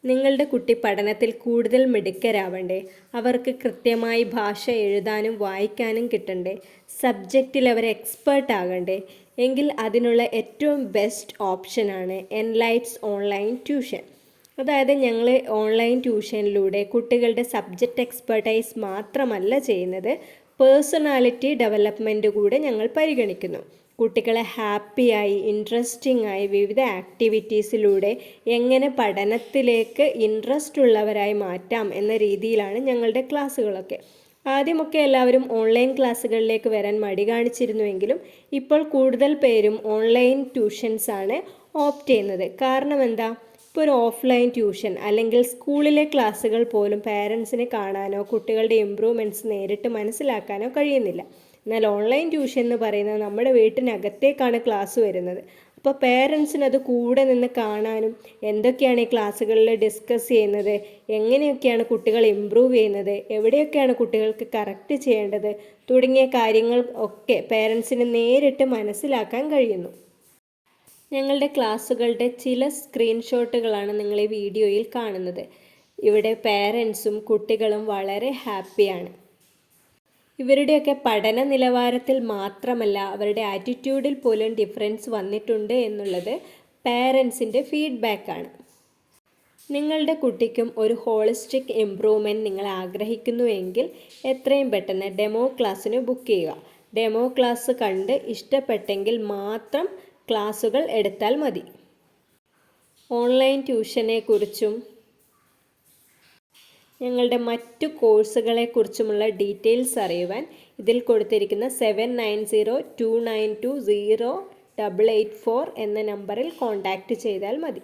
നിങ്ങളുടെ കുട്ടി പഠനത്തിൽ കൂടുതൽ മിടുക്കരാവണ്ടേ? അവർക്ക് കൃത്യമായി ഭാഷ എഴുതാനും വായിക്കാനും കിട്ടണ്ടേ? സബ്ജക്റ്റിൽ അവർ എക്സ്പേർട്ട് ആകണ്ടേ? എങ്കിൽ അതിനുള്ള ഏറ്റവും ബെസ്റ്റ് ഓപ്ഷനാണ് എൻലൈറ്റ്സ് ഓൺലൈൻ ട്യൂഷൻ. അതായത് ഞങ്ങൾ ഓൺലൈൻ ട്യൂഷനിലൂടെ കുട്ടികളുടെ സബ്ജക്റ്റ് എക്സ്പെർട്ടൈസ് മാത്രമല്ല ചെയ്യുന്നത്, പേഴ്സണാലിറ്റി ഡെവലപ്മെൻറ്റ് കൂടെ ഞങ്ങൾ പരിഗണിക്കുന്നു. കുട്ടികളെ ഹാപ്പിയായി ഇൻട്രസ്റ്റിംഗ് ആയി വിവിധ ആക്ടിവിറ്റീസിലൂടെ എങ്ങനെ പഠനത്തിലേക്ക് ഇൻട്രസ്റ്റ് ഉള്ളവരായി മാറ്റാം എന്ന രീതിയിലാണ് ഞങ്ങളുടെ ക്ലാസ്സുകളൊക്കെ. ആദ്യമൊക്കെ എല്ലാവരും ഓൺലൈൻ ക്ലാസ്സുകളിലേക്ക് വരാൻ മടി കാണിച്ചിരുന്നുവെങ്കിലും ഇപ്പോൾ കൂടുതൽ പേരും ഓൺലൈൻ ട്യൂഷൻസാണ് ഓപ്റ്റ് ചെയ്യുന്നത്. കാരണം എന്താ? ഇപ്പോൾ ഒരു ഓഫ്ലൈൻ ട്യൂഷൻ അല്ലെങ്കിൽ സ്കൂളിലെ ക്ലാസ്സുകൾ പോലും പേരൻസിന് കാണാനോ കുട്ടികളുടെ ഇമ്പ്രൂവ്മെൻറ്റ്സ് നേരിട്ട് മനസ്സിലാക്കാനോ കഴിയുന്നില്ല. എന്നാൽ ഓൺലൈൻ ട്യൂഷൻ എന്ന് പറയുന്നത് നമ്മുടെ വീട്ടിനകത്തേക്കാണ് ക്ലാസ് വരുന്നത്. അപ്പോൾ പേരൻസിന് അത് കൂടെ നിന്ന് കാണാനും എന്തൊക്കെയാണ് ഈ ക്ലാസ്സുകളിൽ ഡിസ്കസ് ചെയ്യുന്നത്, എങ്ങനെയൊക്കെയാണ് കുട്ടികൾ ഇമ്പ്രൂവ് ചെയ്യുന്നത്, എവിടെയൊക്കെയാണ് കുട്ടികൾക്ക് കറക്റ്റ് ചെയ്യേണ്ടത് തുടങ്ങിയ കാര്യങ്ങൾ ഒക്കെ പേരൻസിന് നേരിട്ട് മനസ്സിലാക്കാൻ കഴിയുന്നു. ഞങ്ങളുടെ ക്ലാസ്സുകളുടെ ചില സ്ക്രീൻഷോട്ടുകളാണ് നിങ്ങൾ ഈ വീഡിയോയിൽ കാണുന്നത്. ഇവിടെ പേരൻസും കുട്ടികളും വളരെ ഹാപ്പിയാണ്. ഇവരുടെയൊക്കെ പഠന നിലവാരത്തിൽ മാത്രമല്ല അവരുടെ ആറ്റിറ്റ്യൂഡിൽ പോലും ഡിഫറൻസ് വന്നിട്ടുണ്ട് എന്നുള്ളത് പേരൻസിൻ്റെ ഫീഡ്ബാക്കാണ്. നിങ്ങളുടെ കുട്ടിക്കും ഒരു ഹോളിസ്റ്റിക് ഇംപ്രൂവ്മെൻറ്റ് നിങ്ങൾ ആഗ്രഹിക്കുന്നുവെങ്കിൽ എത്രയും പെട്ടെന്ന് ഡെമോ ക്ലാസ്സിന് ബുക്ക് ചെയ്യുക. ഡെമോ ക്ലാസ് കണ്ട് ഇഷ്ടപ്പെട്ടെങ്കിൽ മാത്രം ക്ലാസ്സുകൾ എടുത്താൽ മതി. ഓൺലൈൻ ട്യൂഷനെക്കുറിച്ചും ഞങ്ങളുടെ മറ്റു കോഴ്സുകളെക്കുറിച്ചുമുള്ള ഡീറ്റെയിൽസ് അറിയുവാൻ ഇതിൽ കൊടുത്തിരിക്കുന്ന 7902920884 എന്ന നമ്പറിൽ കോൺടാക്റ്റ് ചെയ്താൽ മതി.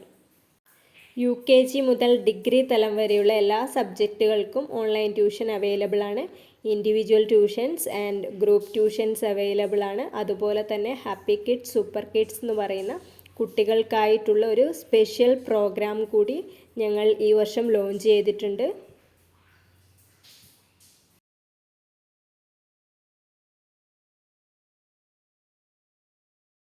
UKG മുതൽ ഡിഗ്രി തലം വരെയുള്ള എല്ലാ സബ്ജക്റ്റുകൾക്കും ഓൺലൈൻ ട്യൂഷൻ അവൈലബിൾ ആണ്. Individual tuitions and group tuitions available ആണ്. അതുപോലെ തന്നെ ഹാപ്പി കിഡ്സ്, സൂപ്പർ കിഡ്സ് എന്ന് പറയുന്ന കുട്ടികൾക്കായിട്ടുള്ള ഒരു സ്പെഷ്യൽ പ്രോഗ്രാം കൂടി ഞങ്ങൾ ഈ വർഷം ലോഞ്ച് ചെയ്തിട്ടുണ്ട്.